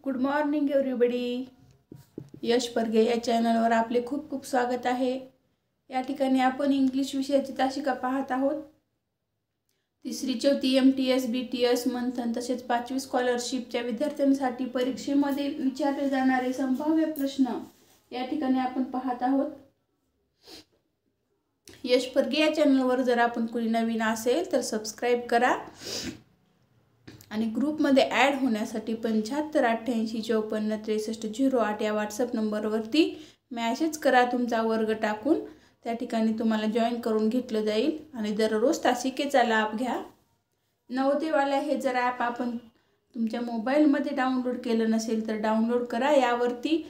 Good morning everybody. यश परगे या चॅनलवर आपले खूप खूप स्वागत आहे. या ठिकाणी आपण इंग्लिश विषयाची तासिका पाहत आहोत. तिसरी चौथी MTS BTS मंथन तसेच 5वी स्कॉलरशिपच्या विद्यार्थ्यांसाठी परीक्षेमध्ये विचारले जाणारे संभाव्य प्रश्न या ठिकाणी आपण पाहत आहोत. यश परगे या चॅनलवर जर आपण कोणी नवीन असेल तर सबस्क्राइब करा आणि ग्रुपमध्ये ॲड होण्यासाठी 75 88 54 63 08 या व्हॉट्सअप नंबरवरती मॅसेज करा तुमचा वर्ग टाकून. त्या ठिकाणी तुम्हाला जॉईन करून घेतलं जाईल आणि दररोज तासिकेचा लाभ घ्या. नवोदयवाला हे जर ॲप आपण तुमच्या मोबाईलमध्ये डाउनलोड केलं नसेल तर डाउनलोड करा. यावरती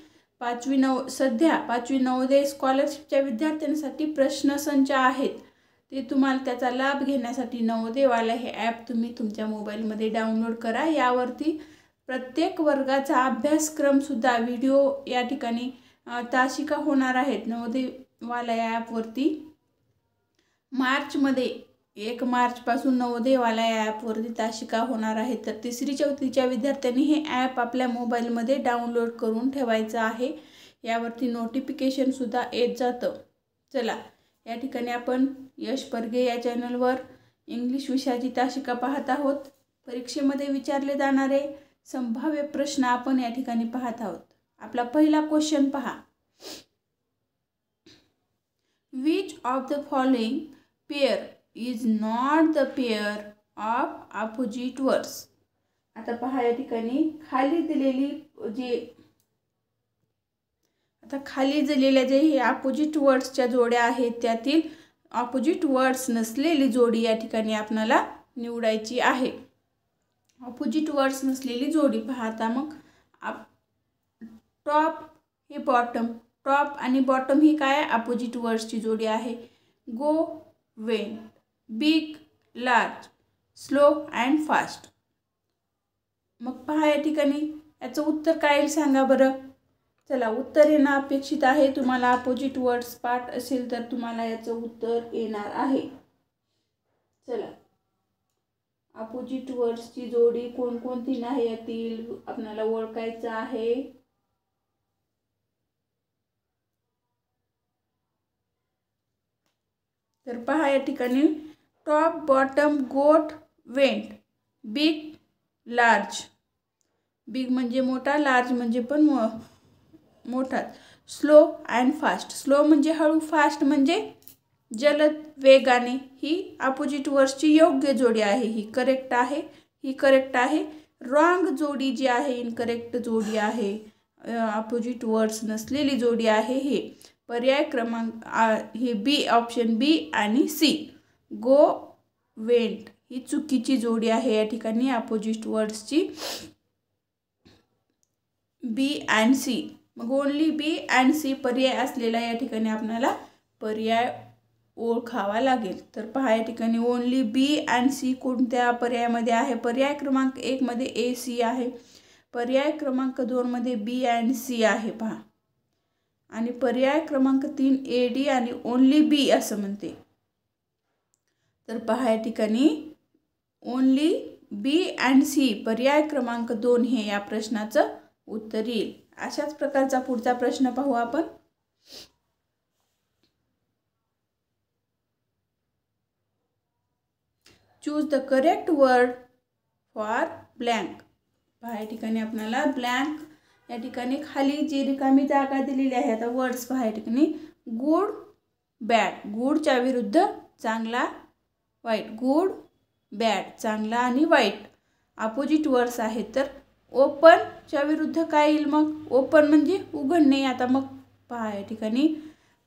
सध्या 5वी नवोदय स्कॉलरशिपच्या विद्यार्थ्यांसाठी प्रश्नसंच आहेत. ते तुम्हाला त्याचा लाभ घेण्यासाठी नवोदयवाला हे ॲप तुम्ही तुमच्या मोबाईलमध्ये डाउनलोड करा. यावरती प्रत्येक वर्गाचा अभ्यासक्रमसुद्धा व्हिडिओ या ठिकाणी तासिका होणार आहेत. नवोदयवाला या ॲपवरती मार्चमध्ये 1 मार्चपासून नवोदयवाला या ॲपवरती तासिका होणार आहेत. तर तिसरी चौथीच्या विद्यार्थ्यांनी हे ॲप आपल्या मोबाईलमध्ये डाउनलोड करून ठेवायचं आहे. यावरती नोटिफिकेशनसुद्धा येत जातं. चला, या ठिकाणी आपण यश परगे या चॅनलवर इंग्लिश विषयाची तासिका पाहत आहोत. परीक्षेमध्ये विचारले जाणारे संभाव्य प्रश्न आपण या ठिकाणी पाहत आहोत. आपला पहिला क्वेश्चन पहा. Which of the following pair is not the pair of opposite words. आता पहा, या ठिकाणी खाली दिलेल्या जे हे अपोजिट वर्ड्सच्या जोड्या आहेत त्यातील अपोजिट वर्ड्स नसलेली जोडी या ठिकाणी आपल्याला निवडायची आहे. अपोजिट वर्ड्स नसलेली जोडी पाहता मग टॉप हे बॉटम. टॉप आणि बॉटम ही काय अपोजिट वर्ड्सची जोडी आहे. Go went, big large, slow and fast. मग पहा या ठिकाणी याचं उत्तर काय येईल सांगा बरं. चला, उत्तर येणं अपेक्षित आहे. तुम्हाला अपोजिट वर्ड्स पाठ असेल तर तुम्हाला याचं उत्तर येणार आहे. चला, अपोजिट वर्ड्सची जोडी कोणकोणती नाही यातील आपल्याला ओळखायचं आहे. तर पहा या ठिकाणी टॉप, बॉटम, गोट, वेंट, बिग, लार्ज. बिग म्हणजे मोठा, लार्ज म्हणजे पण मोठा. Slow and fast. स्लो म्हणजे हळू, फास्ट म्हणजे जलद वेगाने. ही अपोजिट वर्ड्सची योग्य जोडी आहे. ही करेक्ट आहे. ही करेक्ट आहे. रॉंग जोडी जी आहे, इनकरेक्ट जोडी आहे, अपोजिट वर्ड्स नसलेली जोडी आहे. हे पर्याय क्रमांक हे बी, ऑप्शन बी आणि सी. गो वेंट ही चुकीची जोडी आहे या ठिकाणी अपोजिट वर्ड्सची. B and C. मग ओनली बी अँड सी पर्याय असलेला या ठिकाणी आपल्याला पर्याय ओळखावा लागेल. तर पहा या ठिकाणी ओनली बी अँड सी कोणत्या पर्यायामध्ये आहे. पर्याय क्रमांक 1 मध्ये AC आहे. पर्याय क्रमांक 2 मध्ये बी अँड सी आहे पहा. आणि पर्याय क्रमांक 3 AD आणि ओनली बी असं म्हणते. तर पहा या ठिकाणी ओनली बी अँड सी पर्याय क्रमांक 2 हे या प्रश्नाचं उत्तर येईल. अशाच प्रकारचा पुढचा प्रश्न पाहू आपण. Choose the correct word for blank. पहा या ठिकाणी आपल्याला ब्लँक या ठिकाणी खाली जी रिकामी जागा दिलेली आहे. आता वर्ड्स पहा या ठिकाणी गुड, बॅड. गुडच्या विरुद्ध चांगला, वाईट. गुड, बॅड चांगला आणि वाईट अपोजिट वर्ड्स आहेत. तर ओपनच्या विरुद्ध काय येईल मग. ओपन म्हणजे उघडणे. आता मग पहा या ठिकाणी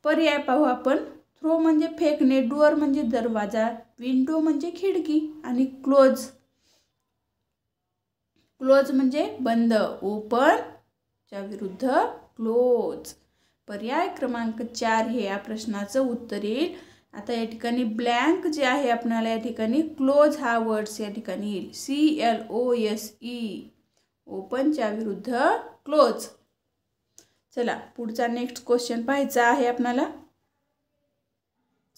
पर्याय पाहू आपण. थ्रो म्हणजे फेकणे, डोअर म्हणजे दरवाजा, विंडो म्हणजे खिडकी आणि क्लोज. क्लोज म्हणजे बंद. ओपनच्या विरुद्ध क्लोज. पर्याय क्रमांक 4 हे या प्रश्नाचं उत्तर येईल. आता या ठिकाणी ब्लँक जे आहे आपल्याला या ठिकाणी क्लोज हा वर्ड्स या ठिकाणी येईल. CLOSE. ओपनच्या विरुद्ध क्लोज. चला, पुढचा नेक्स्ट क्वेश्चन पाहायचा आहे आपल्याला.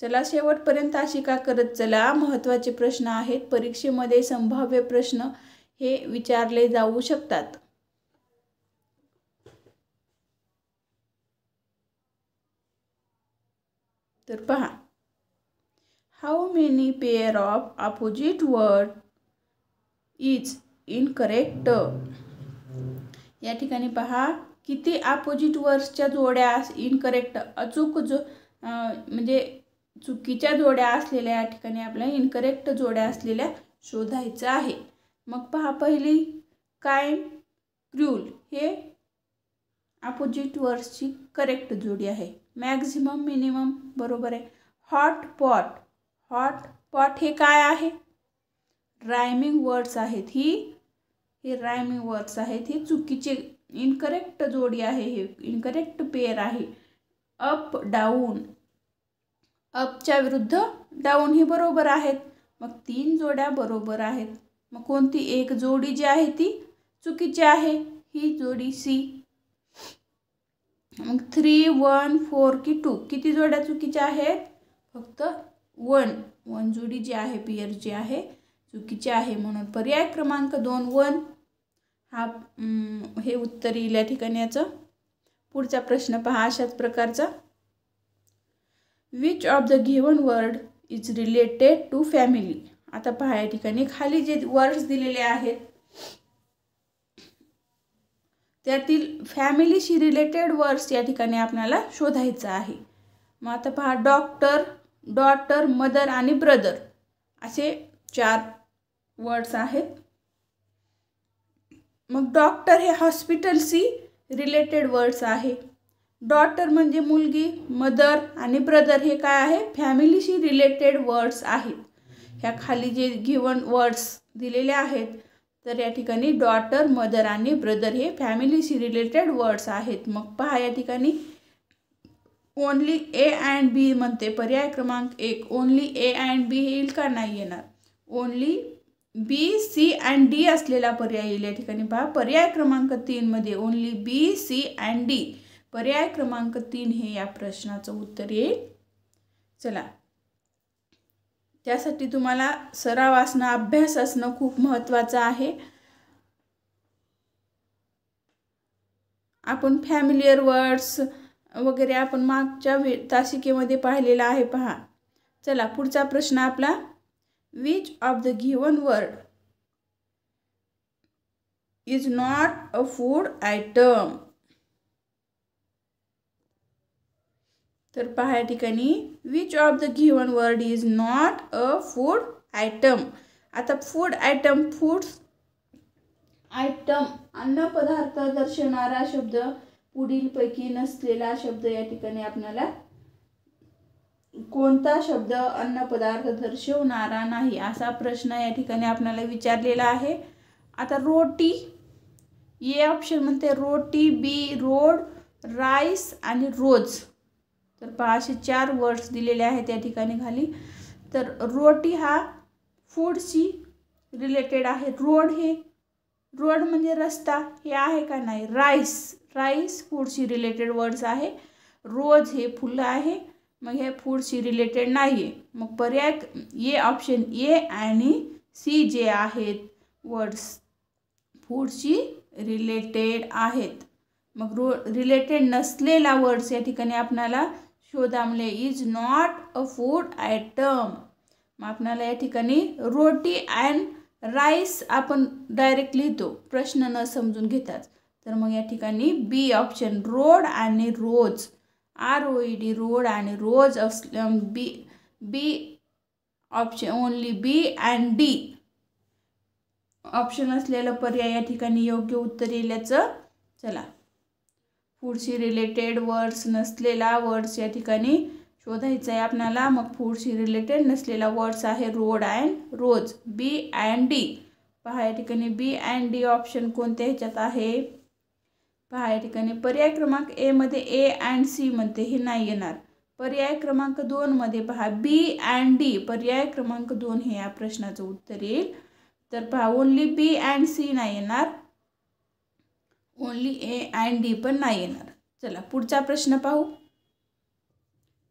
चला, शेवटपर्यंत तासिका करत चला. महत्त्वाचे प्रश्न आहेत. परीक्षेमध्ये संभाव्य प्रश्न हे विचारले जाऊ शकतात. तर पहा, how many pair of opposite word is incorrect. या ठिकाणी पहा, किती अपोजिट वर्ड्सच्या जोड्या इनकरेक्ट म्हणजे चुकीच्या जोड्या असलेल्या या ठिकाणी आपल्याला इनकरेक्ट जोड्या असलेल्या शोधायचं आहे. मग पहा, पहिली काइंड, क्रूल हे अपोजिट वर्ड्सची करेक्ट जोडी आहे. मॅक्झिमम, मिनिमम बरोबर आहे. हॉट पॉट हे काय आहे? रायमिंग वर्ड्स आहेत. हे रायमिंग वर्ड्स आहेत. हे चुकीचे इनकरेक्ट जोडी आहे. हे इनकरेक्ट पेअर आहे. अप डाऊन, अपच्या विरुद्ध डाऊन हे बरोबर आहेत. मग 3 जोड्या बरोबर आहेत. मग कोणती एक जोडी जी आहे ती चुकीची आहे? ही जोडी सी. मग 3, 1, 4 की 2 किती जोड्या चुकीच्या आहेत? फक्त 1 जोडी जी आहे, पेअर जी आहे चुकीची आहे. म्हणून पर्याय क्रमांक 2 1 हा हे उत्तर येईल या ठिकाणी याचं. पुढचा प्रश्न पहा अशाच प्रकारचा. Which of the given word is related to family. आता पहा, या ठिकाणी खाली जे वर्ड्स दिलेले आहेत त्यातील फॅमिलीशी रिलेटेड वर्ड्स या ठिकाणी आपल्याला शोधायचं आहे. मग आता पहा, डॉक्टर, डॉटर, मदर आणि ब्रदर असे 4 वर्ड्स आहेत. मग डॉक्टर हे हॉस्पिटलशी रिलेटेड वर्ड्स आहे. डॉटर म्हणजे मुलगी, मदर आणि ब्रदर हे काय आहे? फॅमिलीशी रिलेटेड वर्ड्स आहेत. ह्या खाली जे गिवन वर्ड्स दिलेले आहेत तर या ठिकाणी डॉटर, मदर आणि ब्रदर हे फॅमिलीशी रिलेटेड वर्ड्स आहेत. मग पहा, या ठिकाणी ओनली ए अँड बी म्हणते. पर्याय क्रमांक 1 ओनली ए अँड बी येईल का? नाही येणार. Only B, C and D असलेला पर्याय येईल. या ठिकाणी पहा, पर्याय क्रमांक 3 मध्ये only B, C and D. पर्याय क्रमांक 3 हे या प्रश्नाचं उत्तर येईल. चला, त्यासाठी तुम्हाला सराव असणं, अभ्यास असणं खूप महत्त्वाचं आहे. आपण फॅमिलियर वर्ड्स वगैरे आपण मागच्या तासिकेमध्ये पाहिलेला आहे. पहा, चला पुढचा प्रश्न आपला. Which of the given word is not a food item. तर पहा, या ठिकाणी which of the given word is not a food item. आता फूड आयटम, फूड्स आयटम अन्न पदार्थ दर्शवणारा शब्द पुढीलपैकी नसलेला शब्द या ठिकाणी आपल्याला कोणता शब्द अन्न पदार्थ दर्शवणारा नाही असा प्रश्न या ठिकाणी आपल्याला विचारलेला आहे. आता रोटी, ए ऑप्शन म्हणते रोटी, बी रोड, राईस आणि रोज. तर पहा, असे 4 वर्ड्स दिलेले आहेत या ठिकाणी खाली. तर रोटी हा फूडशी रिलेटेड आहे. रोड म्हणजे रस्ता हे आहे का? नाही. राईस फूडशी रिलेटेड वर्ड्स आहे. रोज हे फुलं आहे, मग हे फूडशी रिलेटेड नाही आहे. मग पर्याय ए ऑप्शन ए आणि सी जे आहेत वर्ड्स फूडशी रिलेटेड आहेत. मग रिलेटेड नसलेला वर्ड्स या ठिकाणी आपल्याला शोधामले is not a food item. मग आपल्याला या ठिकाणी रोटी अँड राईस आपण डायरेक्ट लिहितो प्रश्न न समजून घेताच. तर मग या ठिकाणी बी ऑप्शन रोड आणि रोज, ROED रोड आणि rose B option only B and D option असलेला पर्याय या ठिकाणी योग्य उत्तर येईल याचं. चला, फूडशी रिलेटेड वर्ड्स नसलेला वर्ड्स या ठिकाणी शोधायचं आहे आपल्याला. मग फूडशी रिलेटेड नसलेला वर्ड्स आहे road and rose, B and D. पहा, या ठिकाणी बी अँड डी ऑप्शन कोणत्या ह्याच्यात आहे? पहा, या ठिकाणी पर्याय क्रमांक ए मध्ये ए अँड सी म्हणते, हे नाही येणार. पर्याय क्रमांक 2 मध्ये पहा बी अँड डी, पर्याय क्रमांक 2 हे या प्रश्नाचं उत्तर येईल. तर पहा, ओनली बी अँड सी नाही येणार, ओनली ए अँड डी पण नाही येणार. चला पुढचा प्रश्न पाहू.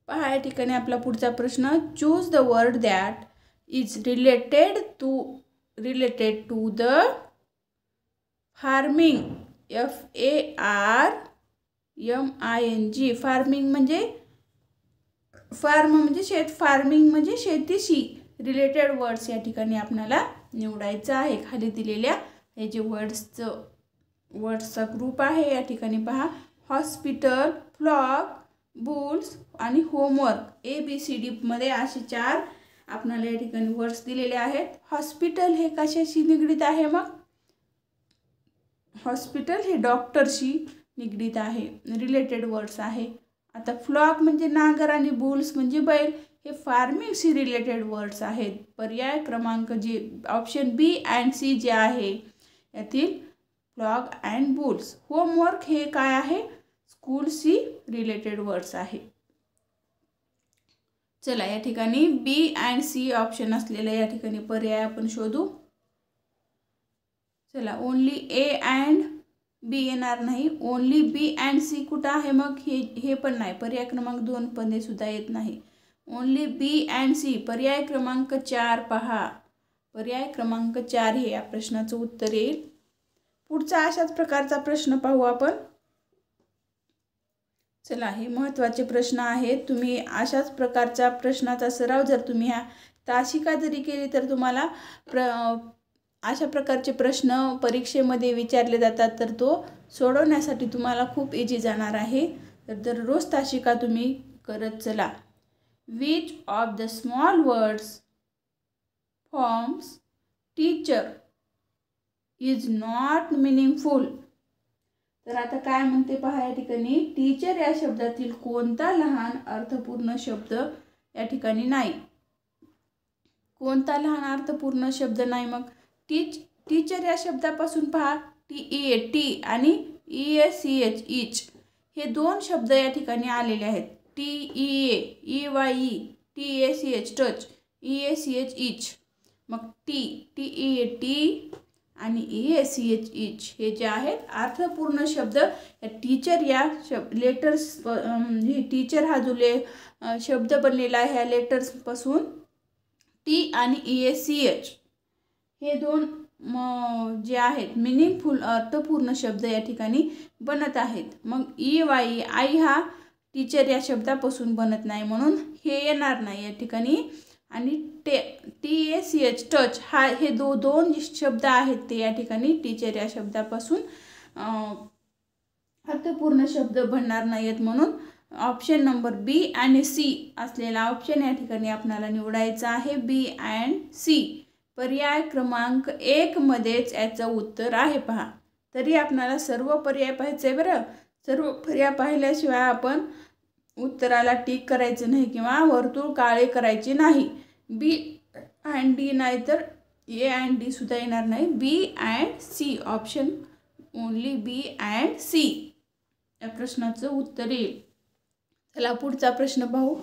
पहा, या ठिकाणी आपला पुढचा प्रश्न. Choose the word that is related to the farming, FARMING. Farming म्हणजे फार्म म्हणजे शेत, फार्मिंग म्हणजे शेतीशी रिलेटेड वर्ड्स या ठिकाणी आपल्याला निवडायचं आहे. खाली दिलेल्या हे जे वर्ड्सचा ग्रुप आहे या ठिकाणी पहा, हॉस्पिटल, फ्लॉक, बुल्स आणि होमवर्क. ABCD मध्ये असे 4 आपल्याला या ठिकाणी वर्ड्स दिलेले आहेत. हॉस्पिटल हे कशाशी निगडीत आहे? मग हॉस्पिटल हे डॉक्टरशी निगडीत आहे, रिलेटेड वर्ड्स आहे. आता फ्लॉक म्हणजे नांगर आणि बुल्स म्हणजे बैल, हे फार्मिंगशी रिलेटेड वर्ड्स आहेत. पर्याय क्रमांक जे ऑप्शन B अँड C जे आहे यातील फ्लॉक अँड बुल्स. होमवर्क हे काय आहे? स्कूलशी रिलेटेड वर्ड्स आहे. चला या ठिकाणी B अँड C ऑप्शन असलेला या ठिकाणी पर्याय आपण शोधू. चला ओनली A अँड B येणार नाही. ओनली B अँड C कुठं आहे? मग हे पण नाही. पर्याय क्रमांक 2 पण सुद्धा येत नाही. Only B and C. पर्याय क्रमांक 4 पहा. पर्याय क्रमांक 4 हे या प्रश्नाचं उत्तर येईल. पुढचा अशाच प्रकारचा प्रश्न पाहू आपण. चला हे महत्त्वाचे प्रश्न आहेत. तुम्ही अशाच प्रकारच्या प्रश्नाचा सराव जर तुम्ही ह्या तासिका जरी केली तर तुम्हाला अशा प्रकारचे प्रश्न परीक्षेमध्ये विचारले जातात, तर तो सोडवण्यासाठी तुम्हाला खूप इझी जाणार आहे. तर दररोज तासिका तुम्ही करत चला. Which of the small words forms teacher is not meaningful. तर आता काय म्हणते पहा या ठिकाणी, टीचर या शब्दातील कोणता लहान अर्थपूर्ण शब्द या ठिकाणी नाही. कोणता लहान अर्थपूर्ण शब्द नाही? मग टीचर या शब्दापासून पहा TEA टी आणि EACH इच हे 2 शब्द या ठिकाणी आलेले आहेत. TEA EYE TACH touch, EACH इच. मग TEA टी आणि EACH इच हे जे आहेत अर्थपूर्ण शब्द या टीचर या लेटर्स हे टीचर हा जो शब्द बनलेला आहे ह्या लेटर्सपासून T आणि EACH हे 2 जे आहेत मिनिंगफुल अर्थपूर्ण शब्द या ठिकाणी बनत आहेत. मग EYE आई हा टीचर या शब्दापासून बनत नाही म्हणून हे येणार नाही या ठिकाणी. आणि TACH टच हा हे 2 शब्द आहेत ते या ठिकाणी टीचर या शब्दापासून अर्थपूर्ण शब्द बनणार नाहीत म्हणून ऑप्शन नंबर B आणि C असलेला ऑप्शन या ठिकाणी आपल्याला निवडायचा आहे. B and C. पर्याय क्रमांक 1 मध्येच याचं उत्तर आहे पहा. तरी आपल्याला सर्व पर्याय पाहायचे बरं. सर्व पर्याय पाहिल्याशिवाय आपण उत्तराला टिक करायचं नाही किंवा वर्तुळ काळे करायचे नाही. B अँड D नाही तर A अँड D सुद्धा येणार नाही. B and C option only B and C या प्रश्नाचं उत्तर येईल. चला पुढचा प्रश्न पाहू.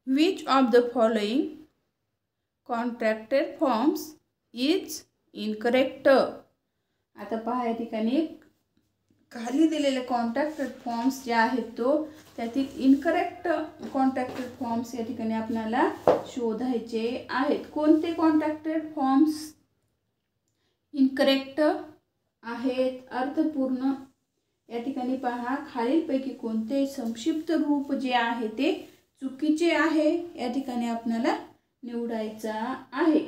Which of the following contracted forms is incorrect? आता पहा या ठिकाणी खाली दिलेले कॉन्ट्रॅक्टेड फॉर्म्स जे आहेत तो त्यातील इनकरेक्ट कॉन्ट्रॅक्टेड फॉर्म्स या ठिकाणी आपल्याला शोधायचे आहेत. कोणते कॉन्ट्रॅक्टेड फॉर्म्स इनकरेक्ट आहेत? अर्थपूर्ण या ठिकाणी पहा खालीलपैकी कोणते संक्षिप्त रूप जे आहे ते चुकीचे आहे या ठिकाणी आपल्याला निवडायचा आहे.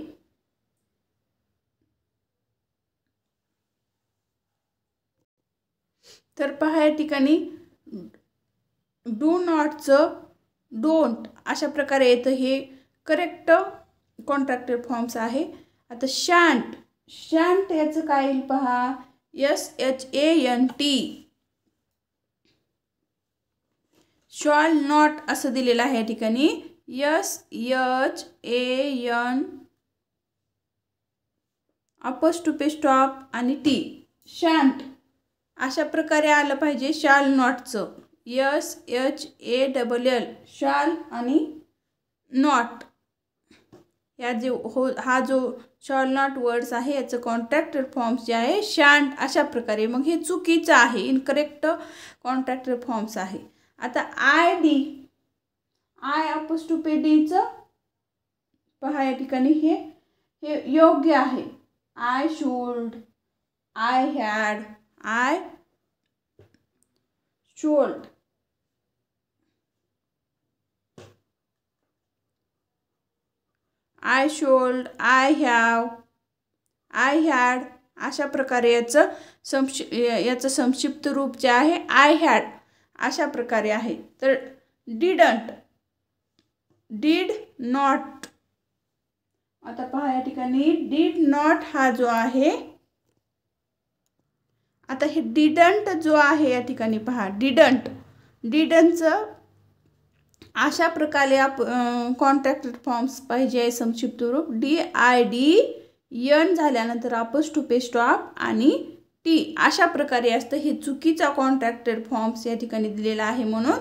तर पहा या ठिकाणी डू नॉटचं डोंट अशा प्रकारे येतं, हे करेक्ट कॉन्ट्रॅक्टेड फॉर्म्स आहे. आता शँट याचं काय येईल पहा, SHANT. शॉल नॉट असं दिलेलं आहे या ठिकाणी SHAN अपॉस्ट्रोफी स्टॉप आणि T. शँट अशा प्रकारे आलं पाहिजे. शाल नॉटचं SHALL शाल आणि नॉट या हा जो शॉल नॉट वर्ड्स आहे याचं कॉन्ट्रॅक्टेड फॉर्म्स जे आहे शँट अशा प्रकारे. मग हे चुकीचं आहे, इनकरेक्ट कॉन्ट्रॅक्टेड फॉर्म्स आहे. आता आय अपॉस्ट्रोफी डीचं पहा या ठिकाणी हे योग्य आहे. I should, I had, I should, I should, I have, I had अशा प्रकारे याचं संक्षिप्त रूप जे आहे आय हॅड अशा प्रकारे आहे. तर डिडंट, डिड नॉट. आता पहा या ठिकाणी डिड नॉट हा जो आहे, आता हे डिडंट जो आहे या ठिकाणी पहा डिडंटचं अशा प्रकारे कॉन्ट्रॅक्टेड फॉर्म्स पाहिजे आहे. संक्षिप्त रूप DIDN झाल्यानंतर अपोस्ट्रोफी स्टॉप आणि T अशा प्रकारे असतं. हे चुकीचा कॉन्ट्रॅक्टेड फॉर्म्स या ठिकाणी दिलेला आहे. म्हणून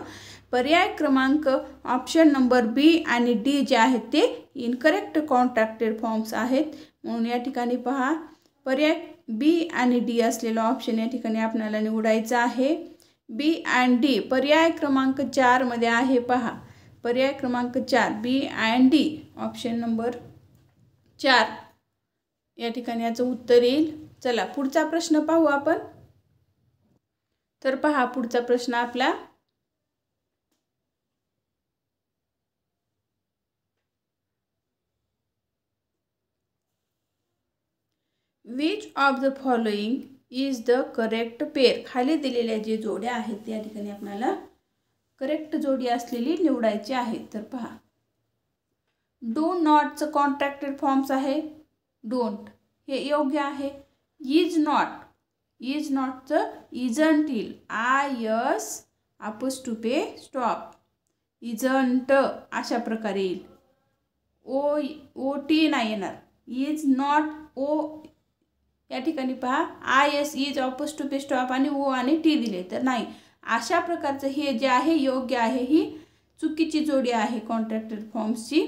पर्याय क्रमांक ऑप्शन नंबर B आणि D जे आहेत ते इनकरेक्ट कॉन्ट्रॅक्टेड फॉर्म्स आहेत. म्हणून या ठिकाणी पहा पर्याय B आणि D असलेला ऑप्शन या ठिकाणी आपल्याला निवडायचा आहे. B आणि D पर्याय क्रमांक 4 मध्ये आहे. पहा पर्याय क्रमांक 4 B आणि D ऑप्शन नंबर 4 या ठिकाणी याचं उत्तर येईल. चला पुढचा प्रश्न पाहू आपण. तर पहा पुढचा प्रश्न आपला which of the following is the correct pair. खाली दिलेल्या जे जोड्या आहेत त्या ठिकाणी आपल्याला करेक्ट जोडी असलेली निवडायची आहे. तर पहा डू नॉटचं कॉन्ट्रॅक्टेड फॉर्म्स आहे डोंट, हे योग्य आहे. इज नॉटचं इजंट येईल, IS अपोस्ट्रोफी स्टॉप, इजंट अशा प्रकारे येईल. OT नाही येणार. इज नॉट ओ या ठिकाणी पहा IS इज अपोस्ट्रोफी स्टॉप आणि O आणि T दिले तर नाही. अशा प्रकारचं हे जे आहे योग्य आहे. ही चुकीची जोडी आहे कॉन्ट्रॅक्टेड फॉर्म्सची.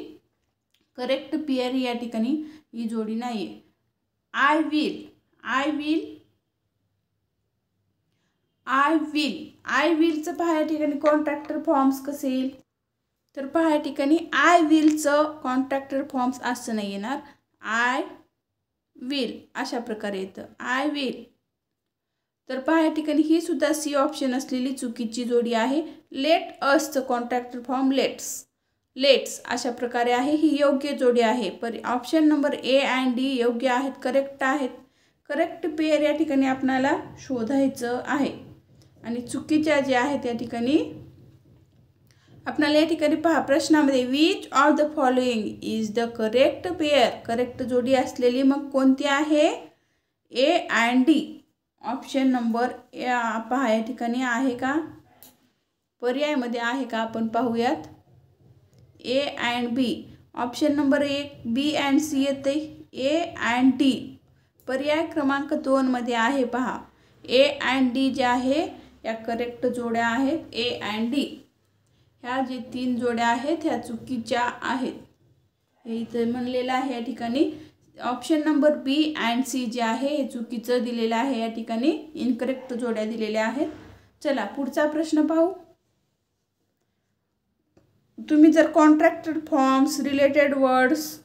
करेक्ट पेअर या ठिकाणी ही जोडी नाही आहे. आय विलचं पहा या ठिकाणी कॉन्ट्रॅक्टेड फॉर्म्स कसे येईल. तर पहा या ठिकाणी आय विलचं कॉन्ट्रॅक्टेड फॉर्म्स असं नाही येणार. आय विल अशा प्रकारे येतं आय विल. तर पहा या ठिकाणी ही सुद्धा C ऑप्शन असलेली चुकीची जोडी आहे. लेट असचं कॉन्ट्रॅक्टेड फॉर्म लेट्स अशा प्रकारे आहे. ही योग्य जोडी आहे. ऑप्शन नंबर A आणि D योग्य आहेत, करेक्ट आहेत. करेक्ट पेअर या ठिकाणी आपल्याला शोधायचं आहे. आणि चुकीच्या जे आहेत या ठिकाणी आपल्याला या ठिकाणी पहा प्रश्नामध्ये which of the following is the correct pair. Correct जोडी असलेली मग कोणती आहे. A आणि D ऑप्शन नंबर पहा या ठिकाणी आहे का, पर्यायामध्ये आहे का आपण पाहूयात. A आणि B ऑप्शन नंबर 1 B आणि C येते. A आणि D पर्याय क्रमांक 2 मध्ये आहे. पहा A आणि D जे आहे या करेक्ट जोड्या आहेत. A आणि D ह्या जे 3 जोड्या आहेत ह्या चुकीच्या आहेत. हे इथे म्हणलेलं आहे या ठिकाणी. ऑप्शन नंबर B आणि C जे आहे हे चुकीचं दिलेलं आहे. या ठिकाणी इनकरेक्ट जोड्या दिलेल्या आहेत. चला पुढचा प्रश्न पाहू. तुम्ही जर contracted forms, related words,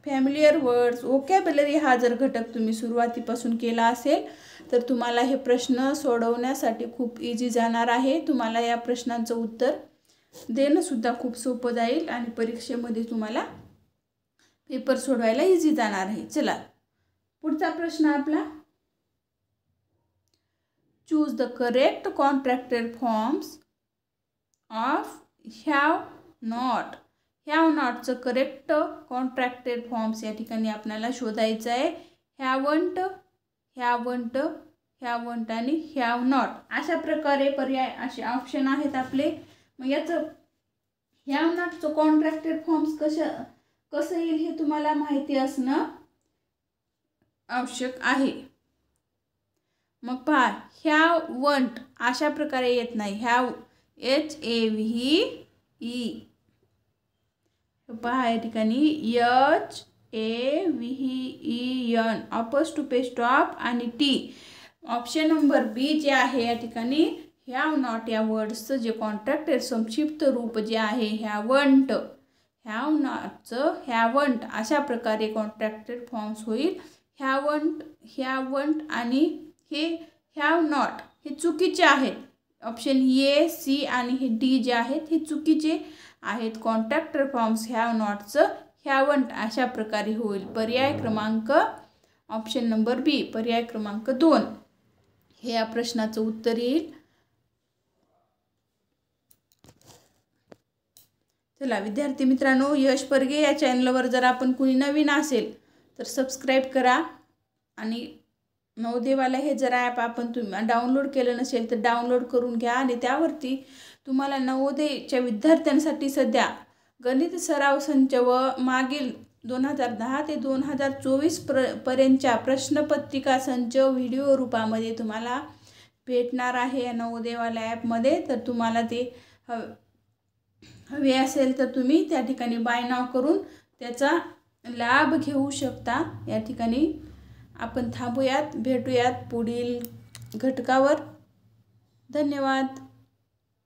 familiar words, vocabulary हा जर घटक तुम्ही सुरुवातीपासून केला असेल तर तुम्हाला हे प्रश्न सोडवण्यासाठी खूप इझी जाणार आहे. तुम्हाला या प्रश्नांचं उत्तर देणं सुद्धा खूप सोपं जाईल आणि परीक्षेमध्ये तुम्हाला पेपर सोडवायला इझी जाणार आहे. चला पुढचा प्रश्न आपला. Choose the correct contracted forms of have नॉटचं करेक्ट कॉन्ट्रॅक्टेड फॉर्म्स या ठिकाणी आपल्याला शोधायचं आहे. हॅवंट आणि हॅव नॉट अशा प्रकारे पर्याय असे ऑप्शन आहेत आपले. मग याचं हॅव नॉटचं कॉन्ट्रॅक्टेड फॉर्म्स कसं येईल हे तुम्हाला माहिती असणं आवश्यक आहे. मग पहा हॅवंट अशा प्रकारे येत नाही. HAVE पहा या ठिकाणी HAVEN अपोस्ट्रोफी स्टॉप आणि T. ऑप्शन नंबर B जे आहे या ठिकाणी हॅव नॉट या वर्ड्सचं जे कॉन्ट्रॅक्टेड संक्षिप्त रूप जे आहे हॅवंट अशा प्रकारे कॉन्ट्रॅक्टेड फॉर्म्स होईल. हॅवंट आणि हे हॅव नॉट हे चुकीचे आहेत. ऑप्शन ए, सी आणि हे डी जे आहेत हे चुकीचे आहेत. कॉन्ट्रॅक्टर फॉर्म्स हॅव नॉटचं हॅवंट अशा प्रकारे होईल. पर्याय क्रमांक ऑप्शन नंबर बी, पर्याय क्रमांक 2 हे या प्रश्नाचं उत्तर येईल. चला विद्यार्थी मित्रांनो, यश परगे या चॅनलवर जर आपण कुणी नवीन असेल तर सबस्क्राईब करा आणि नवोदयवाला हे जर ॲप आपण तुम्ही डाउनलोड केलं नसेल तर डाउनलोड करून घ्या आणि त्यावरती तुम्हाला नवोदयच्या विद्यार्थ्यांसाठी सध्या गणित सराव संच व मागील 2010 ते 2024 पर्यंतच्या प्रश्नपत्रिका संच व्हिडिओ रूपामध्ये तुम्हाला भेटणार आहे या नवोदयवाला ॲपमध्ये. तर तुम्हाला ते हवे असेल तर तुम्ही त्या ठिकाणी बाय नाव करून त्याचा लाभ घेऊ शकता. या ठिकाणी आपण थांबूयात, भेटूयात पुढील घटकावर. धन्यवाद.